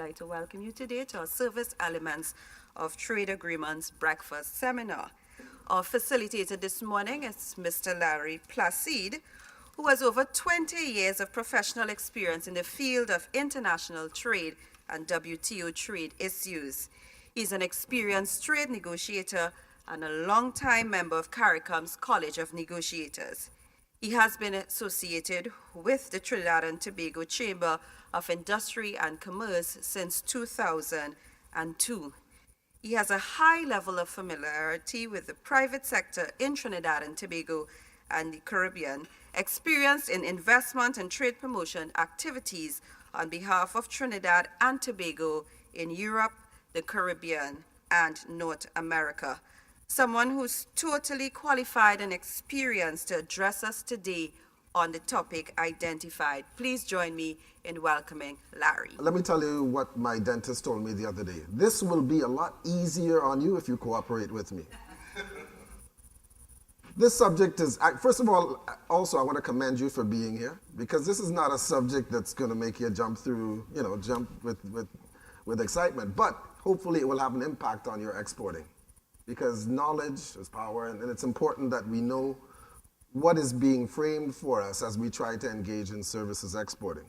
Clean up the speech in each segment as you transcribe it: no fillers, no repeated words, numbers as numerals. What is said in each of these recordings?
like to welcome you today to our Service Elements of Trade Agreements Breakfast Seminar. Our facilitator this morning is Mr. Larry Placide, who has over 20 years of professional experience in the field of international trade and WTO trade issues. He's an experienced trade negotiator and a longtime member of CARICOM's College of Negotiators. He has been associated with the Trinidad and Tobago Chamber of Industry and Commerce since 2002. He has a high level of familiarity with the private sector in Trinidad and Tobago and the Caribbean, experienced in investment and trade promotion activities on behalf of Trinidad and Tobago in Europe, the Caribbean, and North America. Someone who's totally qualified and experienced to address us today on the topic identified. Please join me in welcoming Larry. Let me tell you what my dentist told me the other day. This will be a lot easier on you if you cooperate with me. This subject is, first of all, also I want to commend you for being here, because this is not a subject that's going to make you jump with excitement, but hopefully it will have an impact on your exporting. Because knowledge is power, and it's important that we know what is being framed for us as we try to engage in services exporting.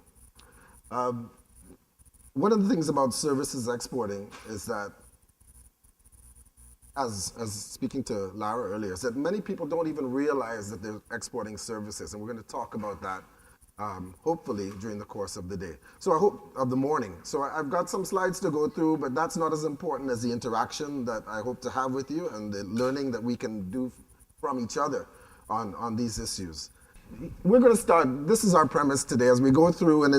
One of the things about services exporting is that, as speaking to Lara earlier, is that many people don't even realize that they're exporting services, and we're going to talk about that hopefully during the course of the day. So I hope of the morning. So I've got some slides to go through, but that's not as important as the interaction that I hope to have with you and the learning that we can do from each other on these issues. We're going to start, this is our premise today as we go through, and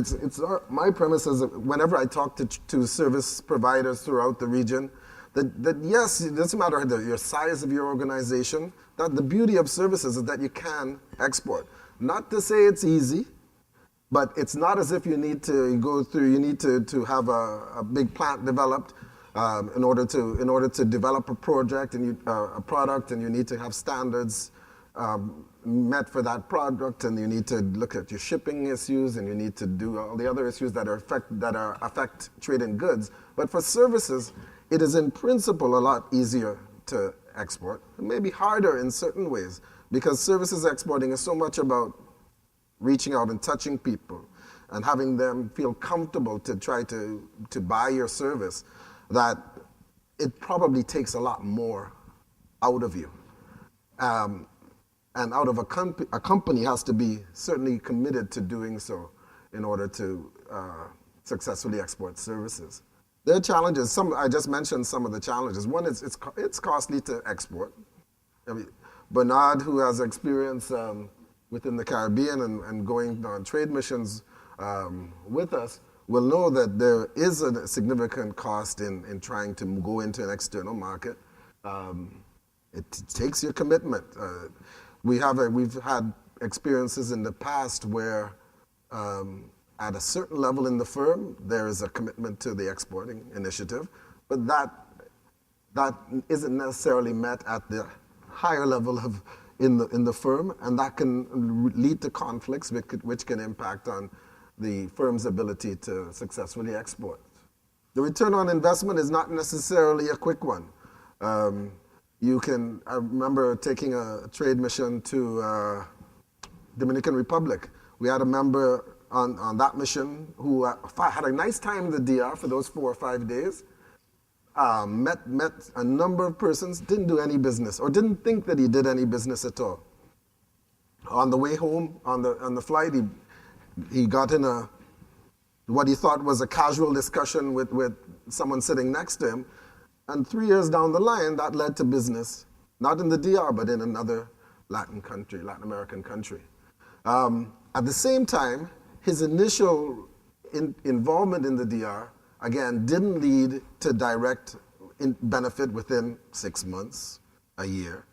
my premise is that whenever I talk to service providers throughout the region, that yes, it doesn't matter your size of your organization, that the beauty of services is that you can export. Not to say it's easy, but it's not as if you need to go through, you need to have a big plant developed in order to develop a project and a product, and you need to have standards met for that product, and you need to look at your shipping issues, and you need to do all the other issues that affect trade in goods. But for services, it is in principle a lot easier to export. It may be harder in certain ways, because services exporting is so much about reaching out and touching people and having them feel comfortable to try to buy your service, that it probably takes a lot more out of you. And out of a company has to be certainly committed to doing so in order to successfully export services. There are challenges. I just mentioned some of the challenges. One is it's costly to export. I mean, Bernard, who has experience within the Caribbean and going on trade missions with us, will know that there is a significant cost in trying to go into an external market. It takes your commitment. We've had experiences in the past where at a certain level in the firm, there is a commitment to the exporting initiative, but that isn't necessarily met at the higher level in the firm, and that can lead to conflicts which can impact on the firm's ability to successfully export. The return on investment is not necessarily a quick one. I remember taking a trade mission to Dominican Republic. We had a member on that mission who had a nice time in the DR for those 4 or 5 days. Met a number of persons, didn't do any business, or didn't think that he did any business at all. On the way home, on the flight, he got in what he thought was a casual discussion with someone sitting next to him, and 3 years down the line, that led to business, not in the DR, but in another Latin American country. At the same time, his initial involvement in the DR, again, didn't lead to direct benefit within 6 months, a year.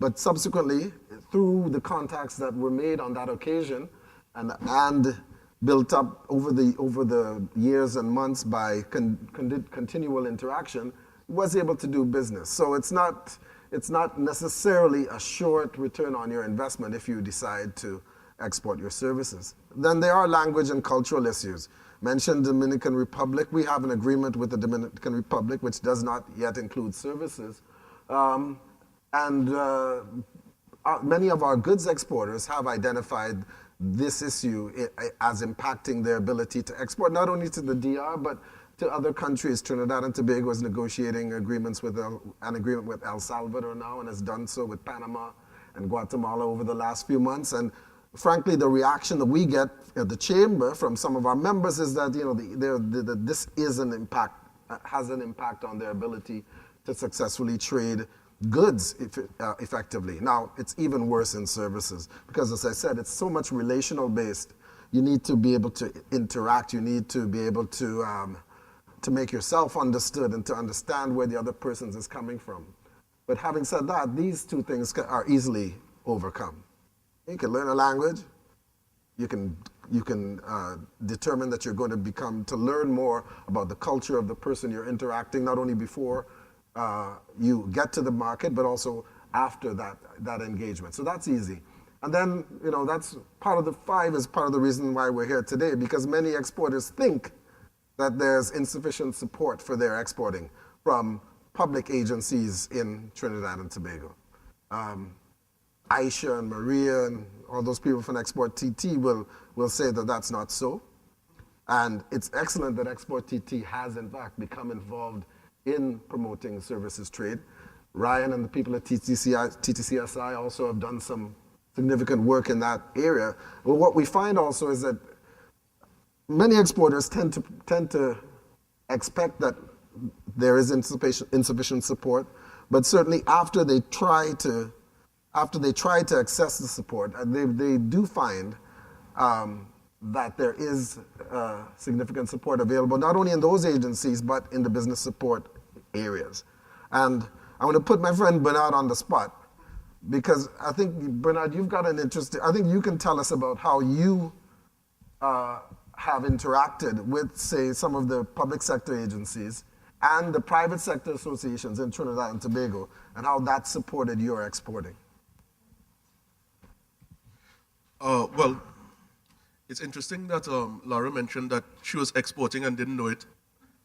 But subsequently, through the contacts that were made on that occasion and built up over the years and months by continual interaction, was able to do business. So it's not necessarily a short return on your investment if you decide to export your services. Then there are language and cultural issues. mentioned Dominican Republic. We have an agreement with the Dominican Republic, which does not yet include services. Many of our goods exporters have identified this issue as impacting their ability to export, not only to the DR, but to other countries. Trinidad and Tobago is negotiating agreements with an agreement with El Salvador now, and has done so with Panama and Guatemala over the last few months. And frankly, the reaction that we get at the chamber from some of our members is that this is an impact, has an impact on their ability to successfully trade goods effectively. Now, it's even worse in services because, as I said, it's so much relational based. You need to be able to interact. You need to be able to make yourself understood and to understand where the other person is coming from. But having said that, these two things are easily overcome. You can learn a language. You can determine that you're going to learn more about the culture of the person you're interacting, not only before you get to the market, but also after that engagement. So that's easy. And then, that's part of the 5 is part of the reason why we're here today, because many exporters think that there's insufficient support for their exporting from public agencies in Trinidad and Tobago. Aisha and Maria and all those people from Export TT will say that that's not so. And it's excellent that Export TT has, in fact, become involved in promoting services trade. Ryan and the people at TTCSI also have done some significant work in that area. Well, what we find also is that many exporters tend to expect that there is insufficient support, but certainly after they try to access the support, they do find that there is significant support available, not only in those agencies, but in the business support areas. And I want to put my friend Bernard on the spot, because I think, Bernard, you've got I think you can tell us about how you have interacted with, say, some of the public sector agencies and the private sector associations in Trinidad and Tobago, and how that supported your exporting. Well, it's interesting that Laura mentioned that she was exporting and didn't know it,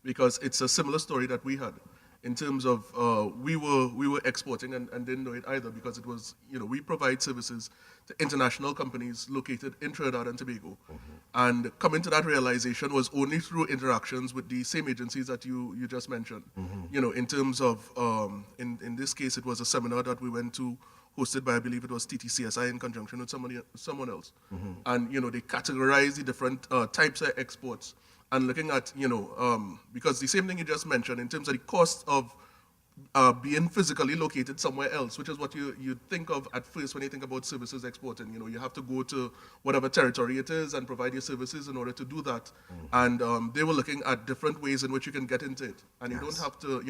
because it's a similar story that we had in terms of we were exporting and didn't know it either, because it was, we provide services to international companies located in Trinidad and Tobago. And coming to that realization was only through interactions with the same agencies that you just mentioned. In terms of, in this case, it was a seminar that we went to, hosted by, I believe it was TTCSI in conjunction with someone else. And, they categorize the different types of exports and looking at, because the same thing you just mentioned in terms of the cost of being physically located somewhere else, which is what you think of at first when you think about services exporting. You have to go to whatever territory it is and provide your services in order to do that. And they were looking at different ways in which you can get into it. And you don't have to,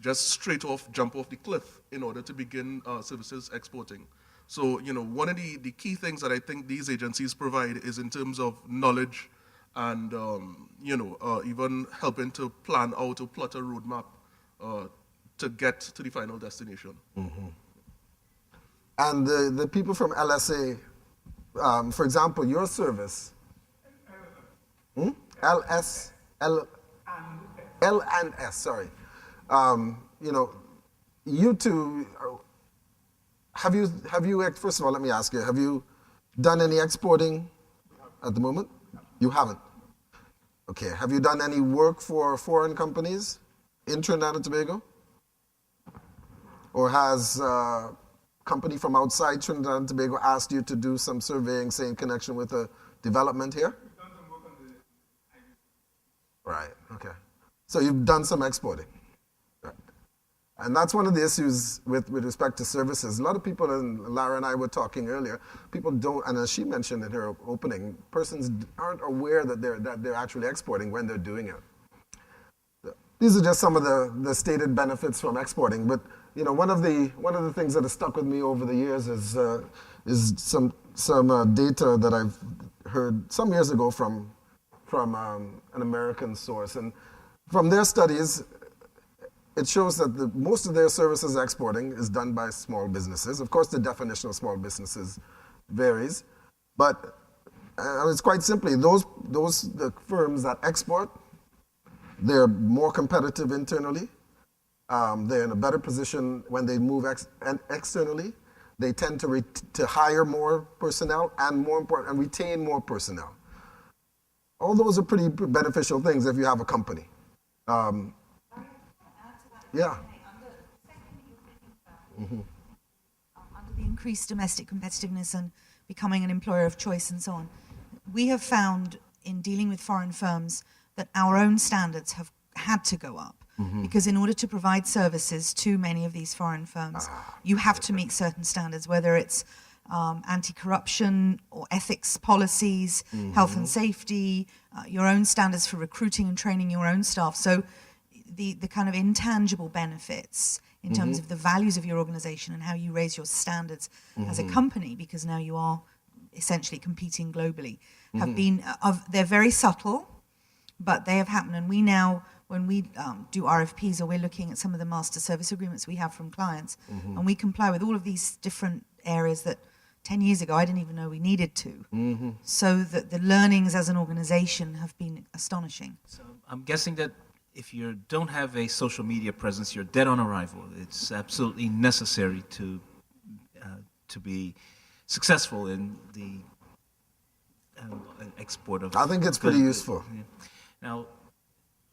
just straight off jump off the cliff in order to begin services exporting. So, one of the key things that I think these agencies provide is in terms of knowledge and, even helping to plan out or plot a roadmap to get to the final destination. And the people from LSA, for example, your service, L&S, sorry. You two, have you, first of all, let me ask you, have you done any exporting at the moment? You haven't. Okay, have you done any work for foreign companies in Trinidad and Tobago? Or has a company from outside Trinidad and Tobago asked you to do some surveying, say, in connection with a development here? We've done some work on the Right, okay. So you've done some exporting. Right. And that's one of the issues with respect to services. A lot of people, and Lara and I were talking earlier, people don't, and as she mentioned in her opening, persons aren't aware that they're actually exporting when they're doing it. These are just some of the stated benefits from exporting. But one of the things that has stuck with me over the years is some data that I've heard some years ago from an American source, and from their studies, it shows that most of their services exporting is done by small businesses. Of course, the definition of small businesses varies, but it's quite simply, the firms that export, they're more competitive internally. They're in a better position when they move externally. They tend to hire more personnel and, more important, and retain more personnel. All those are pretty beneficial things if you have a company. Yeah. Under the increased domestic competitiveness and becoming an employer of choice and so on, we have found in dealing with foreign firms that our own standards have had to go up. Because in order to provide services to many of these foreign firms, you have to meet certain standards, whether it's anti-corruption or ethics policies, health and safety, your own standards for recruiting and training your own staff. So the kind of intangible benefits in terms of the values of your organization and how you raise your standards as a company, because now you are essentially competing globally, have been, they're very subtle, but they have happened. And we now, when we do RFPs or we're looking at some of the master service agreements we have from clients, and we comply with all of these different areas that 10 years ago I didn't even know we needed to. So that the learnings as an organization have been astonishing. So I'm guessing that if you don't have a social media presence, you're dead on arrival. It's absolutely necessary to be successful in the export of. I think it's pretty useful. Yeah. Now,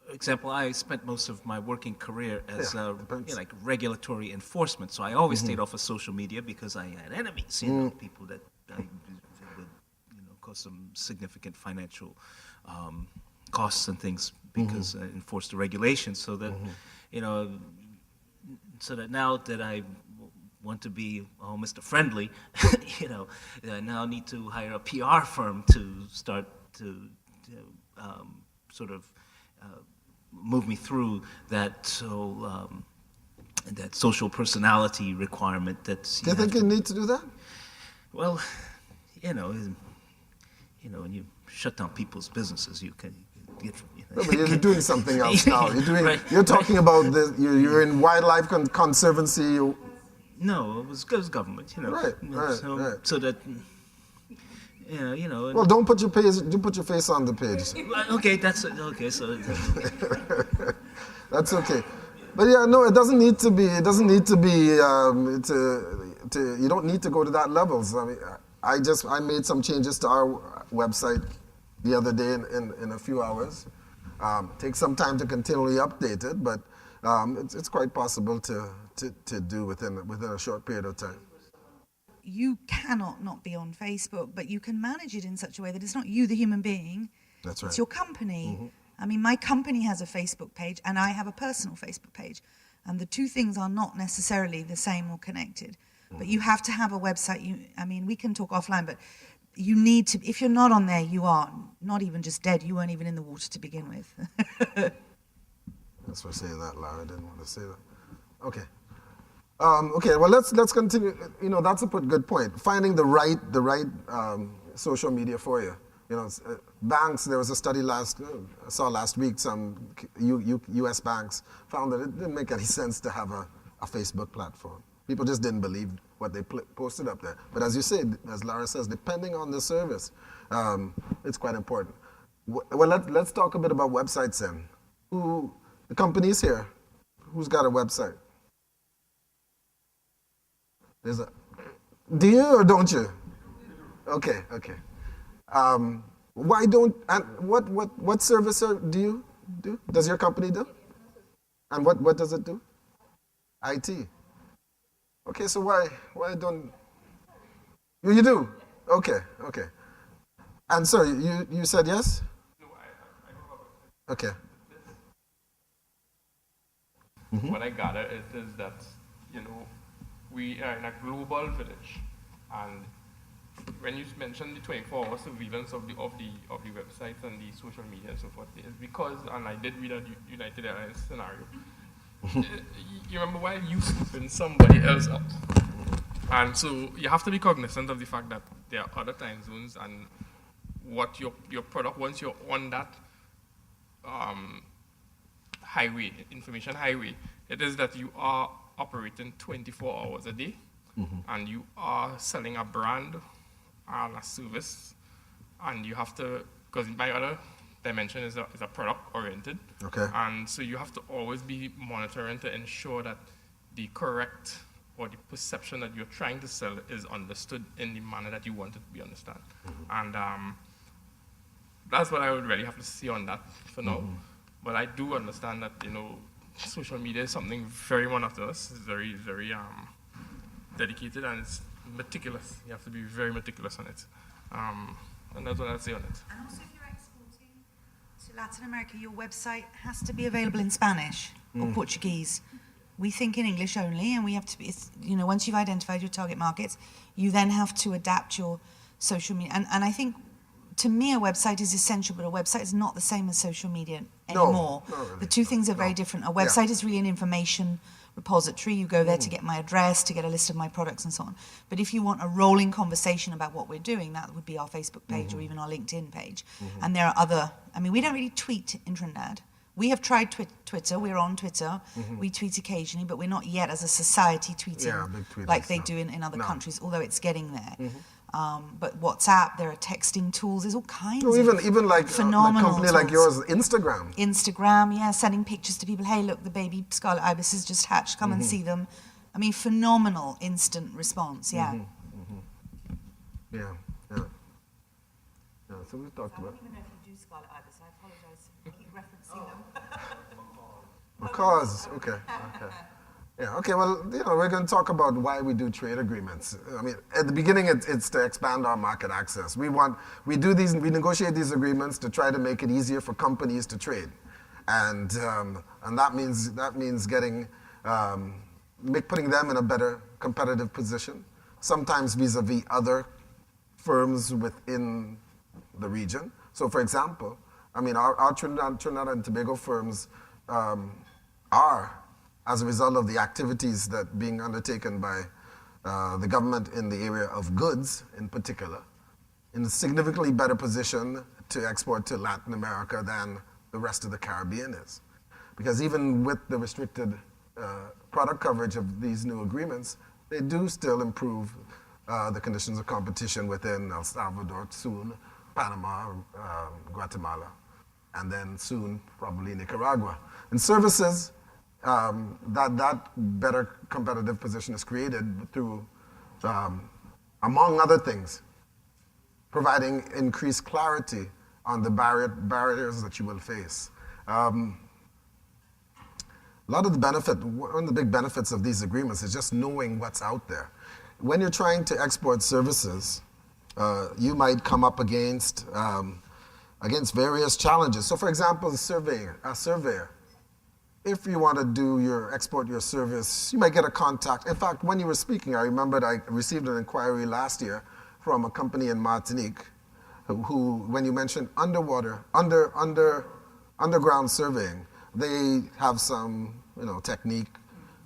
for example, I spent most of my working career as like regulatory enforcement, so I always stayed off of social media because I had enemies, people that would cause some significant financial costs and things because I enforced the regulations. So that so that now that I want to be Mr. Friendly, I now need to hire a PR firm to start to sort of move me through that that social personality requirement. That's. Do you think you need to do that? Well, when you shut down people's businesses, you can get. No, but you're doing something else now. Right. You're talking about this. You're in wildlife conservancy. No, it was government. Right. So that. Well, don't put your face on the page. Okay, that's okay. So that's okay. But yeah, no, it doesn't need to be. It doesn't need to be. You don't need to go to that levels. I mean, I made some changes to our website the other day in a few hours. Takes some time to continually update it, but it's quite possible to do within a short period of time. You cannot not be on Facebook, but you can manage it in such a way that it's not you, the human being. That's right. It's your company. I mean, my company has a Facebook page, and I have a personal Facebook page. And the two things are not necessarily the same or connected. But you have to have a website. We can talk offline, but you need to, if you're not on there, you are not even just dead. You weren't even in the water to begin with. Thanks for saying that, Lara. I didn't want to say that. Okay. Okay, well, let's continue. That's a good point. Finding the right social media for you. Banks. There was a study I saw last week. Some U.S. banks found that it didn't make any sense to have a Facebook platform. People just didn't believe what they posted up there. But as you said, as Lara says, depending on the service, it's quite important. Well, let's talk a bit about websites then. The companies here, who's got a website? Do you or don't you? Okay. Why don't, and what service do you do? Does your company do? And what does it do? IT. Okay, so why don't you do? Okay. And sorry, you said yes? No, I don't have a. Okay. What I gather is that, we are in a global village, and when you mentioned the 24-hour surveillance of the websites and the social media and so forth, it's because, and I did read a United Airlines scenario. You remember while you scooping somebody else up, and so you have to be cognizant of the fact that there are other time zones, and what your product, once you're on that information highway, it is that you are operating 24 hours a day, and you are selling a brand and a service and you have to, because my other dimension is a product oriented. Okay. And so you have to always be monitoring to ensure that the correct or the perception that you're trying to sell is understood in the manner that you want it to be understood. And that's what I would really have to see on that for now. But I do understand that, social media is something very monotonous. It's very, very dedicated, and it's meticulous. You have to be very meticulous on it. And that's what I'd say on it. And also, if you're exporting to Latin America, your website has to be available in Spanish or Portuguese. We think in English only, and we have to be, once you've identified your target markets, you then have to adapt your social media. And I think, to me, a website is essential, but a website is not the same as social media anymore. No, really. The two things are very different. A website is really an information repository. You go there to get my address, to get a list of my products and so on. But if you want a rolling conversation about what we're doing, that would be our Facebook page or even our LinkedIn page. And there are other, we don't really tweet in Trinidad. We have tried Twitter. We're on Twitter. We tweet occasionally, but we're not yet as a society tweeting big tweeters, like they no. do in other No. countries, although it's getting there. But WhatsApp, there are texting tools. There's all kinds No, of even like a phenomenal company like tools. yours, Instagram. Instagram, sending pictures to people. Hey, look, the baby scarlet ibis has just hatched. Come and see them. Phenomenal instant response. Yeah. Yeah. So we've talked about. even know if you do scarlet ibis. I apologize. I keep referencing them. Because, okay. Yeah, okay, well, we're going to talk about why we do trade agreements. At the beginning, it's to expand our market access. We negotiate these agreements to try to make it easier for companies to trade. And that means getting, putting them in a better competitive position, sometimes vis-a-vis other firms within the region. So, for example, our Trinidad and Tobago firms are, as a result of the activities that being undertaken by the government in the area of goods in particular, in a significantly better position to export to Latin America than the rest of the Caribbean is. Because even with the restricted product coverage of these new agreements, they do still improve the conditions of competition within El Salvador, soon Panama, Guatemala, and then soon probably Nicaragua. In services, that better competitive position is created through, among other things, providing increased clarity on the barriers that you will face. One of the big benefits of these agreements is just knowing what's out there. When you're trying to export services, you might come up against various challenges. So, for example, a surveyor. If you want to export your service, you might get a contact. In fact, when you were speaking, I remembered I received an inquiry last year from a company in Martinique who, when you mentioned underground surveying, they have some technique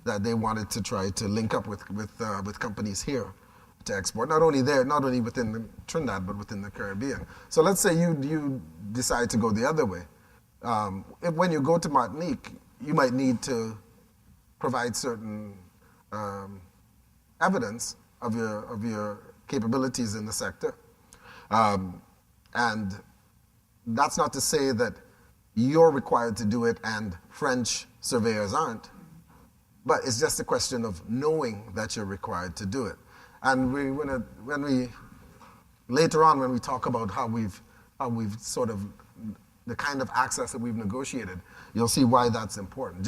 that they wanted to try to link up with companies here to export, not only within Trinidad, but within the Caribbean. So let's say you decide to go the other way. When you go to Martinique, you might need to provide certain evidence of your capabilities in the sector. And that's not to say that you're required to do it and French surveyors aren't, but it's just a question of knowing that you're required to do it. And later on, when we talk about how we've sort of the kind of access that we've negotiated, you'll see why that's important.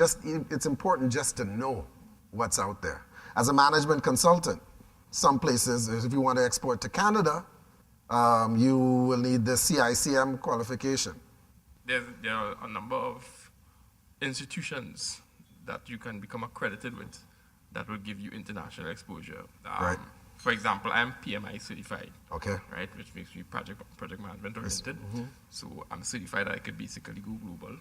It's important just to know what's out there. As a management consultant, some places, if you want to export to Canada, you will need the CICM qualification. There are a number of institutions that you can become accredited with that will give you international exposure. Right. For example, I'm PMI certified. Okay. Right, which makes me project management oriented. So I'm certified that I could basically go global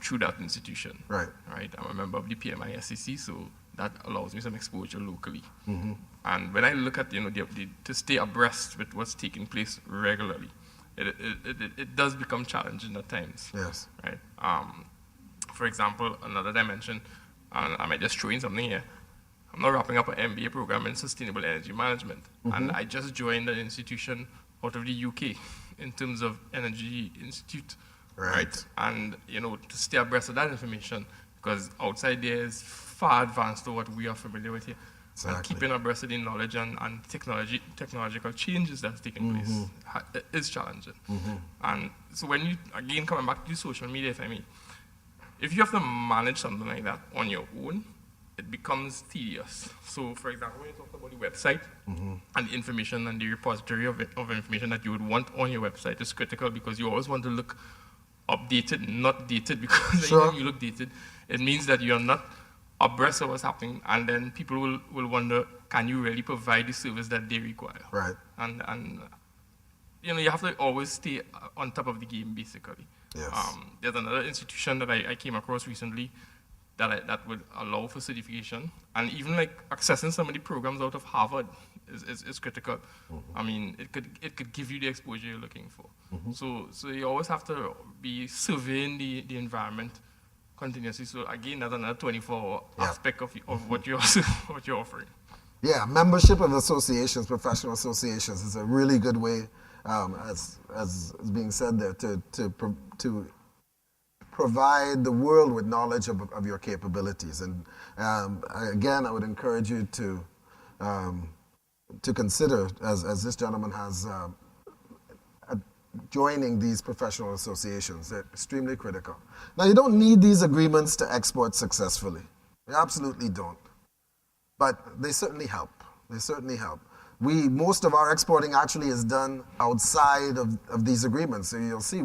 through that institution. Right. Right. I'm a member of the PMI SEC, so that allows me some exposure locally. And when I look at to stay abreast with what's taking place regularly, it does become challenging at times. Yes. Right. For example, another dimension, and I might just throw in something here. I'm now wrapping up an MBA program in sustainable energy management, and I just joined an institution out of the UK in terms of Energy Institute, Right. And to stay abreast of that information, because outside there is far advanced to what we are familiar with here. And Exactly. keeping abreast of the knowledge and technological changes that's taking place is challenging. And so when you, again, coming back to social media, if I may, if you have to manage something like that on your own, it becomes tedious. So, for example, when you talk about the website and the information and the repository of information that you would want on your website is critical, because you always want to look updated, not dated, because Sure. anytime you look dated, it means that you're not abreast of what's happening, and then people will wonder, can you really provide the service that they require? Right. And you have to always stay on top of the game, basically. Yes. There's another institution that I came across recently that would allow for certification, and even like accessing some of the programs out of Harvard is critical. I mean, it could give you the exposure you're looking for. So you always have to be surveying the environment continuously. So again, that's another 24-hour Yeah. aspect of what you're what you're offering. Yeah, membership of associations, professional associations, is a really good way, as is being said there, to provide the world with knowledge of your capabilities. And again, I would encourage you to consider, as this gentleman has, joining these professional associations. They're extremely critical. Now, you don't need these agreements to export successfully. You absolutely don't. But they certainly help. They certainly help. Most of our exporting actually is done outside of these agreements. So you'll see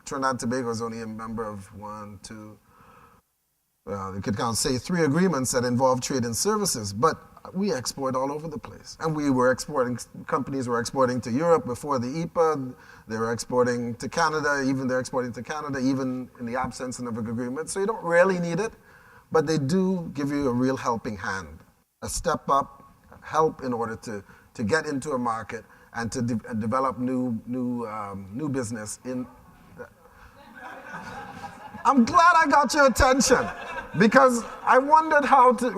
Trinidad and Tobago is only a member of you could count, say, 3 agreements that involve trade and services, but we export all over the place. And companies were exporting to Europe before the EPA, they were exporting to Canada, they're exporting to Canada, even in the absence of an agreement. So you don't really need it, but they do give you a real helping hand, a step up, help in order to get into a market and to develop new business in. I'm glad I got your attention, because I wondered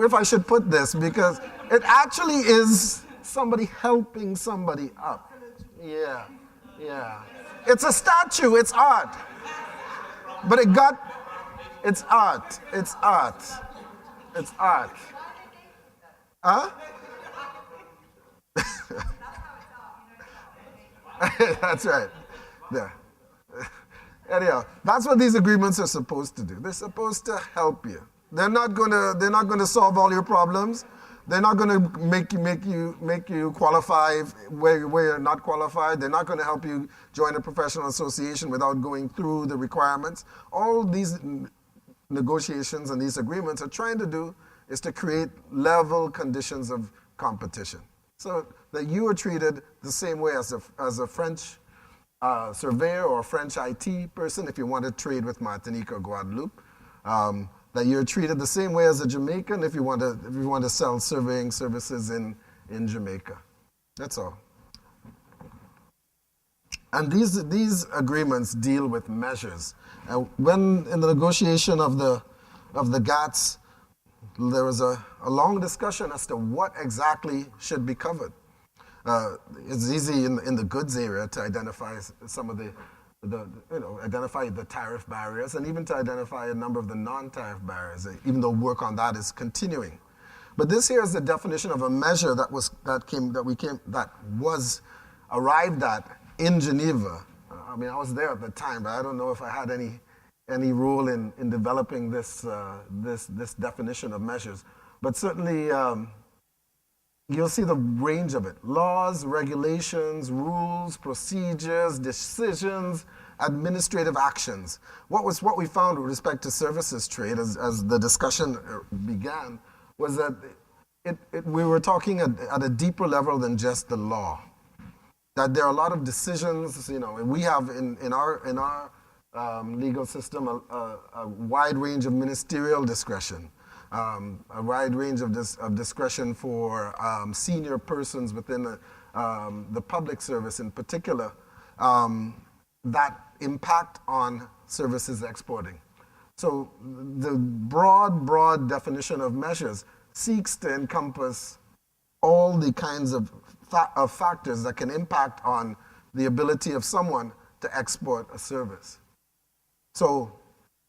if I should put this, because it actually is somebody helping somebody up. Yeah. It's a statue, it's art. But it's art. Huh? That's right. Yeah. Anyhow, that's what these agreements are supposed to do. They're supposed to help you. They're not gonna solve all your problems. They're not gonna make you qualify where you're not qualified. They're not gonna help you join a professional association without going through the requirements. All these negotiations and these agreements are trying to do is to create level conditions of competition, so that you are treated the same way as a French surveyor or a French IT person, if you want to trade with Martinique or Guadeloupe, that you're treated the same way as a Jamaican if you want to sell surveying services in Jamaica. That's all. And these agreements deal with measures. When in the negotiation of the GATS, there was a long discussion as to what exactly should be covered. It's easy in the goods area to identify some of identify the tariff barriers, and even to identify a number of the non-tariff barriers, even though work on that is continuing. But this here is the definition of a measure that was arrived at in Geneva. I mean, I was there at the time, but I don't know if I had any role in developing this definition of measures. But certainly, you'll see the range of it: laws, regulations, rules, procedures, decisions, administrative actions. What we found with respect to services trade, as the discussion began, was that we were talking at a deeper level than just the law. That there are a lot of decisions, and we have in our legal system a wide range of ministerial discretion. A wide range of discretion for senior persons within the public service in particular, that impact on services exporting. So the broad definition of measures seeks to encompass all the kinds of factors that can impact on the ability of someone to export a service. So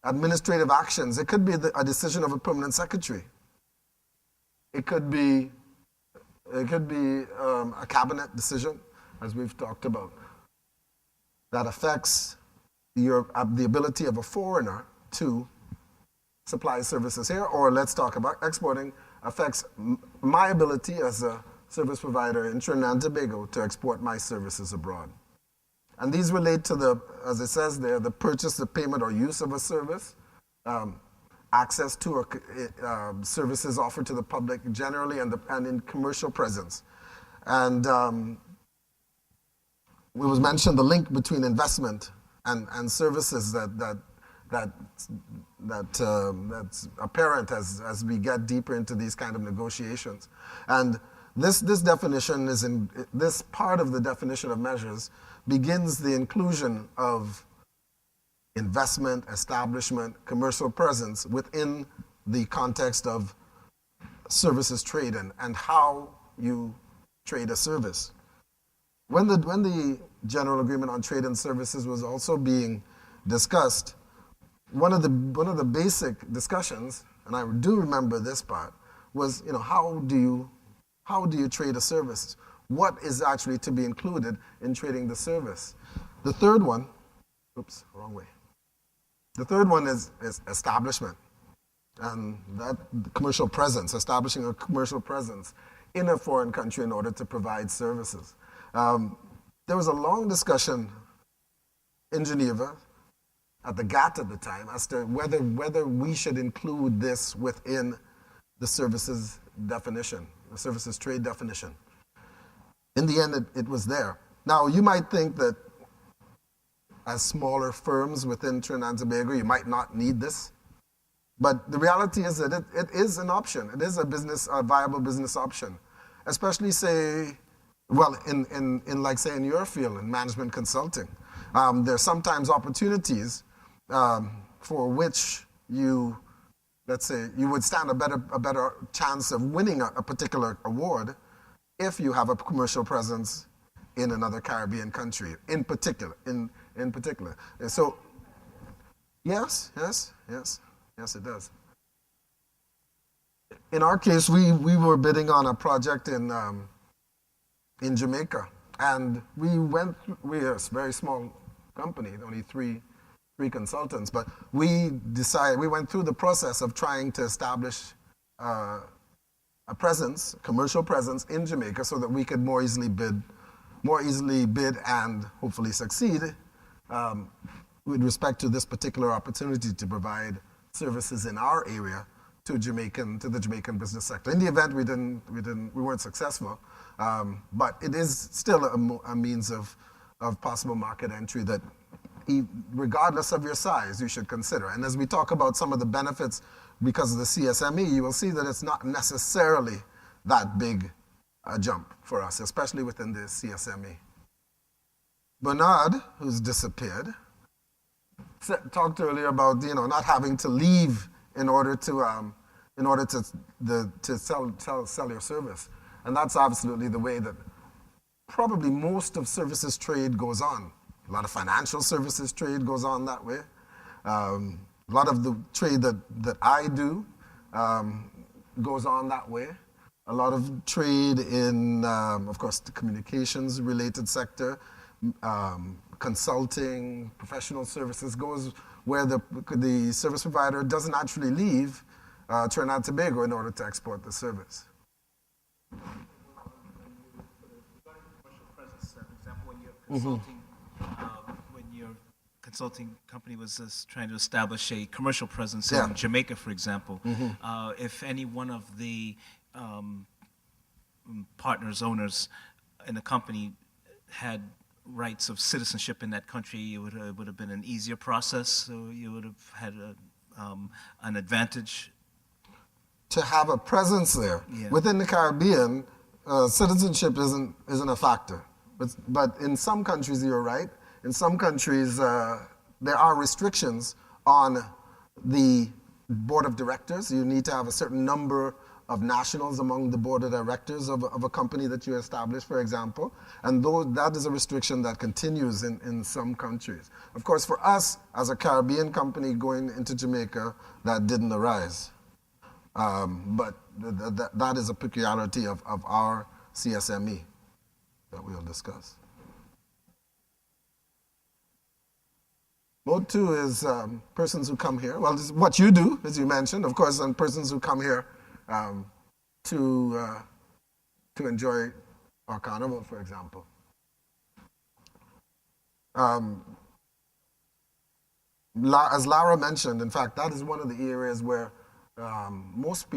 administrative actions, it could be a decision of a permanent secretary. It could be a cabinet decision, as we've talked about, that affects the ability of a foreigner to supply services here, or let's talk about exporting, affects my ability as a service provider in Trinidad and Tobago to export my services abroad. And these relate to the, as it says there, the purchase, the payment, or use of a service, access to services offered to the public generally, and in commercial presence. And we was mentioned the link between investment and services that's apparent as we get deeper into these kind of negotiations. And this definition is in this part of the definition of measures begins the inclusion of investment, establishment, commercial presence within the context of services trade and how you trade a service. When the General Agreement on Trade and Services was also being discussed, one of the basic discussions, and I do remember this part, was how do you trade a service? What is actually to be included in trading the service? The third one, oops, wrong way. The third one is establishment, and that commercial presence, establishing a commercial presence in a foreign country in order to provide services. There was a long discussion in Geneva at the GATT at the time as to whether we should include this within the services definition, the services trade definition. In the end, it was there. Now, you might think that as smaller firms within Trinidad and Tobago, you might not need this. But the reality is that it is an option. It is a viable business option. Especially, say, well, in your field, in management consulting. There are sometimes opportunities for which let's say, you would stand a better chance of winning a particular award if you have a commercial presence in another Caribbean country, in particular. And so, yes, it does. In our case, we were bidding on a project in Jamaica, and we're a very small company, only three consultants, but we went through the process of trying to establish a commercial presence in Jamaica, so that we could more easily bid and hopefully succeed with respect to this particular opportunity to provide services in our area to the Jamaican business sector. In the event we weren't successful, but it is still a means of possible market entry that, regardless of your size, you should consider. And as we talk about some of the benefits because of the CSME, you will see that it's not necessarily that big a jump for us, especially within the CSME. Bernard, who's disappeared, talked earlier about not having to leave in order to sell your service, and that's absolutely the way that probably most of services trade goes on. A lot of financial services trade goes on that way. A lot of the trade that I do goes on that way. A lot of trade in, of course, the communications-related sector, consulting, professional services goes where the service provider doesn't actually leave Trinidad and Tobago in order to export the service. When your consulting company was trying to establish a commercial presence in Jamaica, for example, if any one of the partners, owners in the company had rights of citizenship in that country, it would have been an easier process, so you would have had an advantage. To have a presence there. Within the Caribbean, citizenship isn't a factor. But in some countries, you're right. In some countries, there are restrictions on the board of directors. You need to have a certain number of nationals among the board of directors of a company that you establish, for example. And that is a restriction that continues in some countries. Of course, for us, as a Caribbean company going into Jamaica, that didn't arise. But that is a peculiarity of our CSME that we'll discuss. Mode 2 is persons who come here. Well, this is what you do, as you mentioned, of course, and persons who come here to enjoy our carnival, for example. As Lara mentioned, in fact, that is one of the areas where a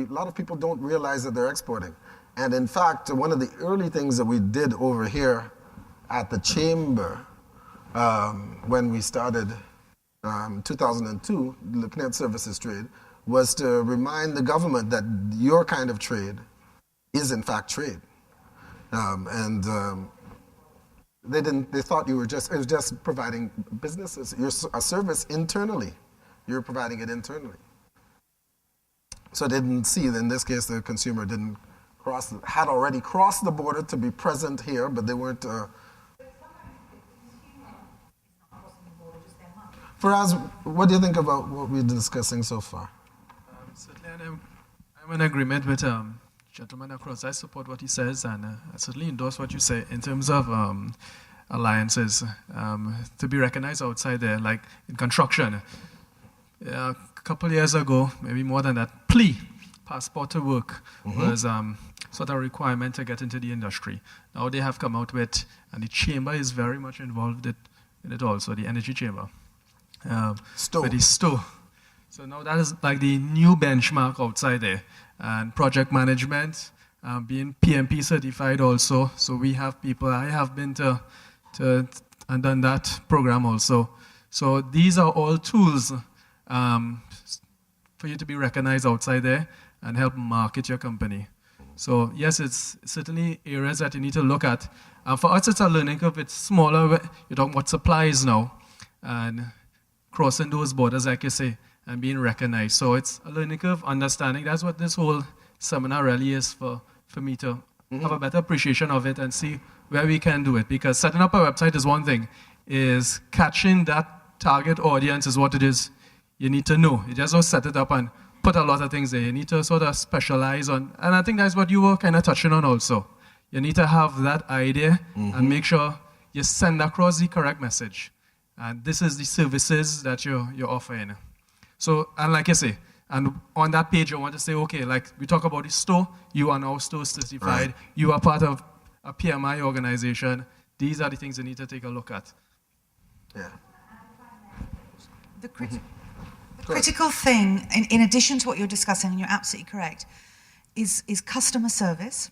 lot of people don't realize that they're exporting. And in fact, one of the early things that we did over here at the chamber when we started 2002, looking at services trade, was to remind the government that your kind of trade is in fact trade. They thought it was just providing businesses, a service internally. You're providing it internally. So they didn't see that in this case the consumer had already crossed the border to be present here, but they weren't. Faraz, what do you think about what we're discussing so far? Certainly, I'm in agreement with gentleman across. I support what he says, and I certainly endorse what you say in terms of alliances to be recognized outside there, like in construction. A couple years ago, maybe more than that, passport to work was sort of a requirement to get into the industry. Now they have come out with, and the chamber is very much involved in it also, the energy chamber. With the STO. So now that is like the new benchmark outside there. And project management, being PMP certified also. So we have people, I have been to and done that program also. So these are all tools for you to be recognized outside there and help market your company. So yes, it's certainly areas that you need to look at. For us, it's a learning curve. It's smaller. You're talking about supplies now. And crossing those borders, like you say, and being recognized. So it's a learning curve, understanding. That's what this whole seminar really is for me to have a better appreciation of it and see where we can do it. Because setting up a website is one thing, is catching that target audience is what it is. You need to know. You just don't set it up and put a lot of things there. You need to sort of specialize on, and I think that's what you were kind of touching on also. You need to have that idea and make sure you send across the correct message. And this is the services that you're offering. So, and like I say, and on that page, I want to say, okay, like we talk about the store, you are now store certified, right. You are part of a PMI organization. These are the things you need to take a look at. Yeah. The critical thing, in addition to what you're discussing, and you're absolutely correct, is customer service.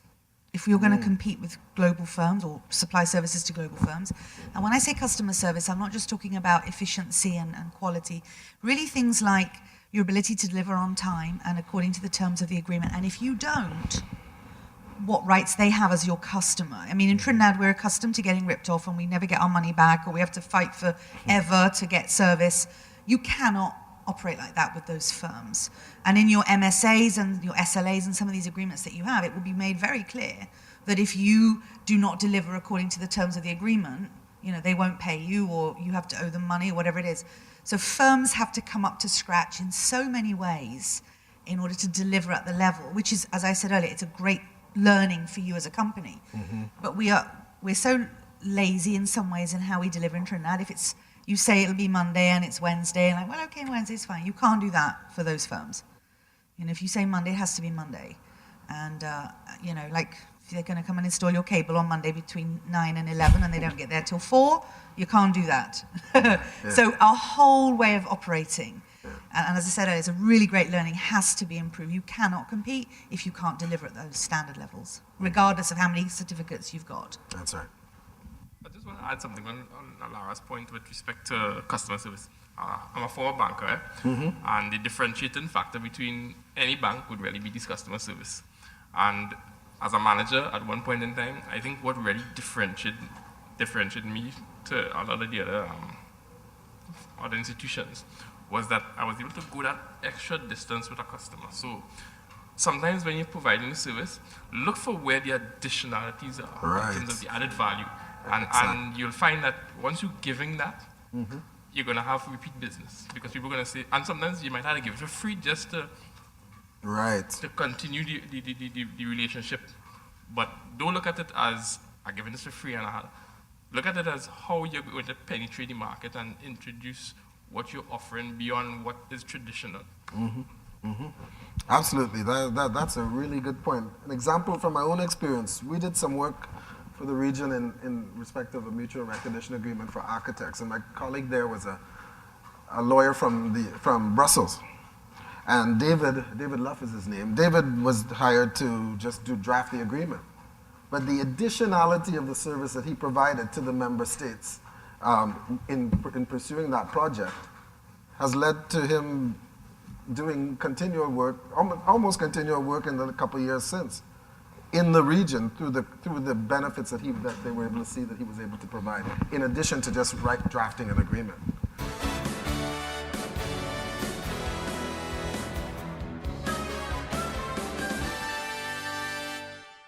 If you're going to compete with global firms or supply services to global firms. And when I say customer service, I'm not just talking about efficiency and quality, really things like your ability to deliver on time and according to the terms of the agreement. And if you don't, what rights they have as your customer. I mean, in Trinidad, we're accustomed to getting ripped off and we never get our money back, or we have to fight forever to get service. You cannot operate like that with those firms. And in your MSAs and your SLAs and some of these agreements that you have, it will be made very clear that if you do not deliver according to the terms of the agreement, they won't pay you, or you have to owe them money, or whatever it is. So firms have to come up to scratch in so many ways in order to deliver at the level, which is, as I said earlier, it's a great learning for you as a company. But we're so lazy in some ways in how we deliver in Trinidad. If you say it'll be Monday and it's Wednesday, and well, okay, Wednesday's fine. You can't do that for those firms. If you say Monday, it has to be Monday. And, like if they're going to come and install your cable on Monday between 9 and 11 and they don't get there till 4, you can't do that. So our whole way of operating, and as I said earlier, it's a really great learning, has to be improved. You cannot compete if you can't deliver at those standard levels, regardless of how many certificates you've got. That's right. I just want to add something on Lara's point with respect to customer service. I'm a former banker, and the differentiating factor between any bank would really be this customer service. And as a manager, at one point in time, I think what really differentiated me to a lot of the other institutions was that I was able to go that extra distance with a customer. So sometimes when you're providing a service, look for where the additionalities are in terms of the added value. And you'll find that once you're giving that, you're going to have repeat business because people are going to say, and sometimes you might have to give it for free just to continue the relationship. But don't look at it as, I'm giving this for free, and look at it as how you're going to penetrate the market and introduce what you're offering beyond what is traditional. Absolutely, that's a really good point. An example from my own experience, we did some work for the region in respect of a mutual recognition agreement for architects, and my colleague there was a lawyer from Brussels, and David Luff is his name. David was hired to just draft the agreement, but the additionality of the service that he provided to the member states in pursuing that project has led to him doing continual work, almost continual work in the couple of years since, in the region through the benefits that they were able to see that he was able to provide, in addition to just drafting an agreement.